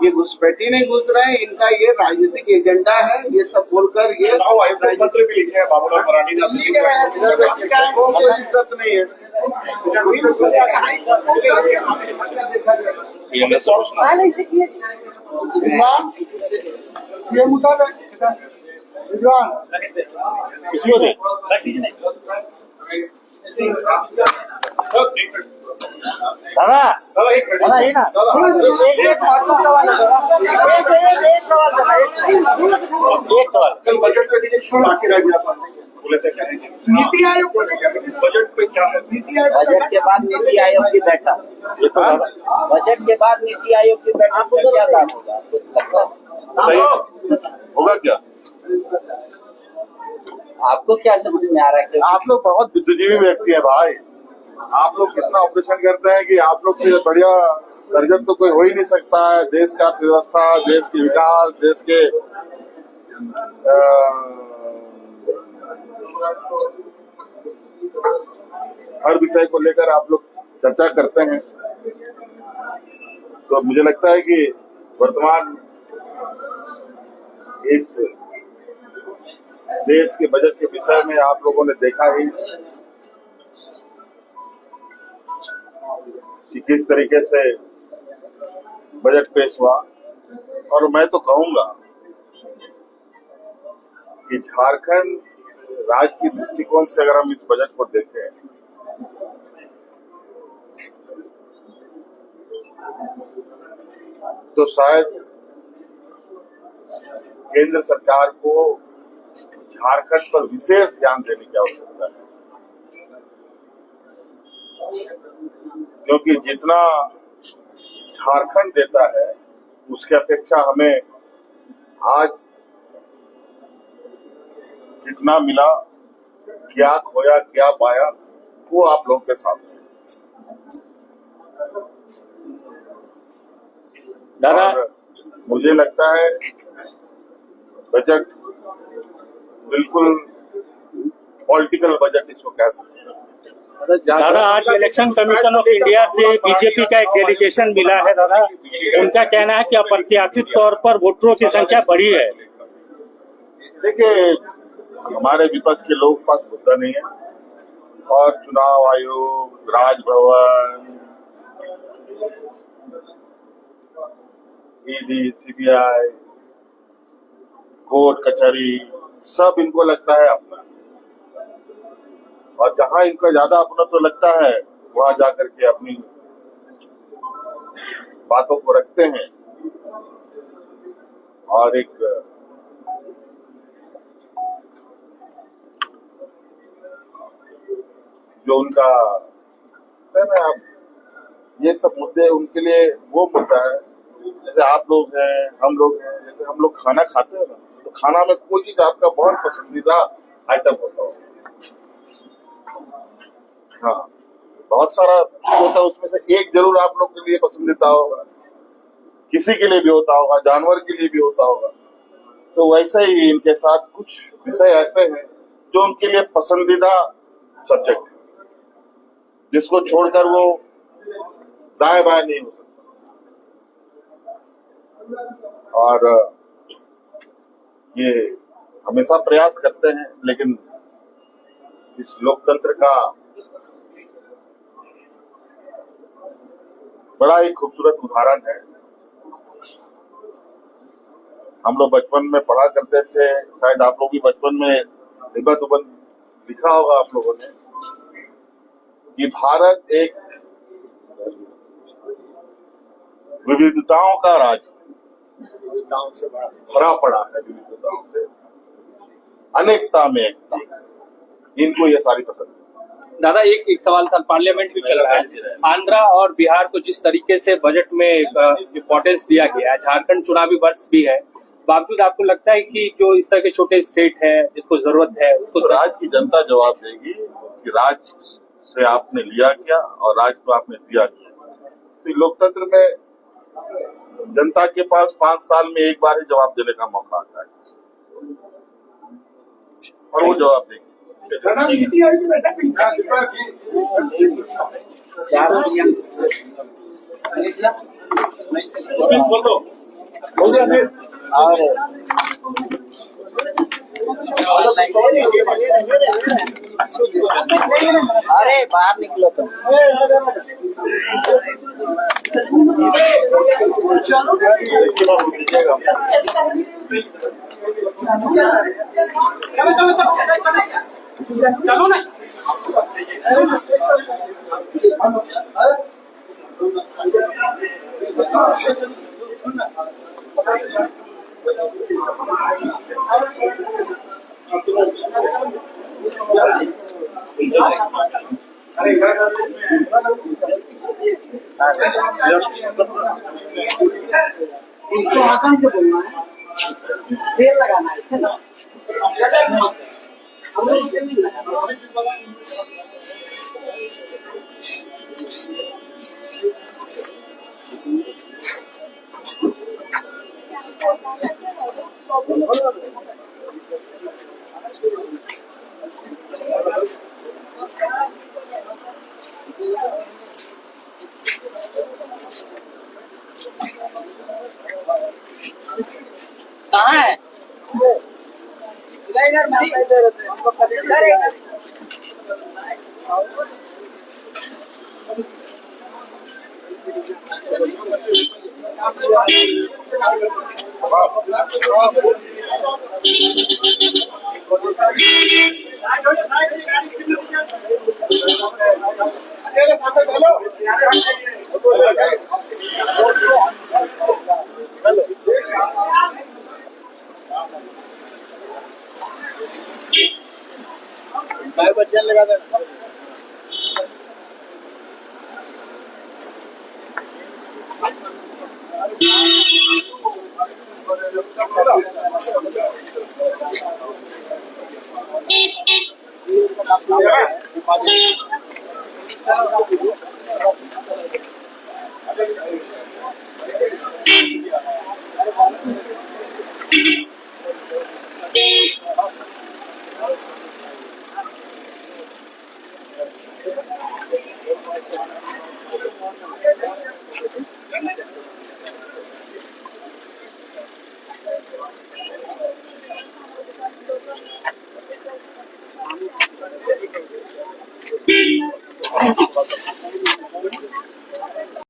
ये घुसपैठी नहीं घुस रहे हैं, इनका ये राजनीतिक एजेंडा है। ये सब बोलकर ये पत्र भी लिखे हैं बाबूलाल मराठी ने। कोई दिक्कत नहीं है। सीएम उतर दादा दादा ये ना एक सवाल है एक सवाल कल बजट पे निरीक्षण आके राज्यपाल बोले थे क्या नीति आयोग को लेकर बजट पे क्या है? बजट के बाद नीति आयोग की बैठक, बजट के बाद नीति आयोग की बैठक में क्या काम होगा कुछ लगता है? होगा क्या? आपको क्या समझ में आ रहा है? आप लोग बहुत बुद्धिजीवी व्यक्ति है भाई। आप लोग कितना ऑपरेशन करते हैं कि आप लोग से बढ़िया सर्जन तो कोई हो ही नहीं सकता है। देश का अर्थव्यवस्था, देश के विकास, देश के हर विषय को लेकर आप लोग चर्चा करते हैं। तो मुझे लगता है कि वर्तमान इस देश के बजट के विषय में आप लोगों ने देखा ही कि किस तरीके से बजट पेश हुआ। और मैं तो कहूंगा कि झारखंड राज्य की दृष्टिकोण से अगर हम इस बजट को देखें तो शायद केंद्र सरकार को झारखंड पर विशेष ध्यान देने की आवश्यकता है, क्योंकि जितना झारखंड देता है उसकी अपेक्षा हमें आज जितना मिला, क्या खोया क्या पाया, वो आप लोगों के सामने दादा मुझे लगता है बजट बिल्कुल पॉलिटिकल बजट इसको कह सकते हैं। दादा आज इलेक्शन कमीशन ऑफ इंडिया से बीजेपी का एक डेलीगेशन मिला है दादा, उनका कहना है कि अप्रत्याशित तौर पर वोटरों की संख्या बढ़ी है। देखिए, हमारे विपक्ष के लोग पास मुद्दा नहीं है और चुनाव आयोग, राजभवन, ईडी, सीबीआई, कोर्ट कचहरी सब इनको लगता है अपना, और जहां इनको ज्यादा अपना तो लगता है वहां जाकर के अपनी बातों को रखते हैं। और एक जो उनका है ना, ये सब मुद्दे उनके लिए वो मुद्दा है। जैसे आप लोग हैं, हम लोग हैं, जैसे हम लोग खाना खाते हैं ना, तो खाना में कोई चीज आपका बहुत पसंदीदा आइटम होता हो, हाँ, बहुत सारा होता है, उसमें से एक जरूर आप लोग के लिए पसंदीदा होगा, किसी के लिए भी होता होगा, जानवर के लिए भी होता होगा। तो वैसे ही इनके साथ कुछ विषय ऐसे हैं जो उनके लिए पसंदीदा सब्जेक्ट है, जिसको छोड़कर वो दाएं बाएं नहीं हो सकता। और ये हमेशा प्रयास करते हैं, लेकिन इस लोकतंत्र का बड़ा ही खूबसूरत उदाहरण है। हम लोग बचपन में पढ़ा करते थे, शायद आप लोग भी बचपन में निबंध उबंध लिखा होगा आप लोगों ने, कि भारत एक विविधताओं का राज्य, विविधताओं से भरा पड़ा है, विविधताओं से, अनेकता में एकता। इनको ये सारी पसंद है। दादा एक सवाल था, पार्लियामेंट भी चल रहा है, आंध्रा और बिहार को जिस तरीके से बजट में इम्पोर्टेंस दिया गया है, झारखंड चुनावी वर्ष भी है, बावजूद आपको लगता है कि जो इस तरह के छोटे स्टेट है जिसको जरूरत है उसको तो राज्य की जनता जवाब देगी कि राज्य से आपने लिया क्या और राज्य को आपने दिया क्या। तो लोकतंत्र में जनता के पास 5 साल में एक बार ही जवाब देने का मौका आता है और वो जवाब देंगे। नीति आयोग की बैठक क्या हो गया फिर और अरे बाहर निकलो तुम। चलो ना। इसको आसान से बोलना है, तेल लगाना है ना। कहाँ है? इधर बच्चन लगा दे।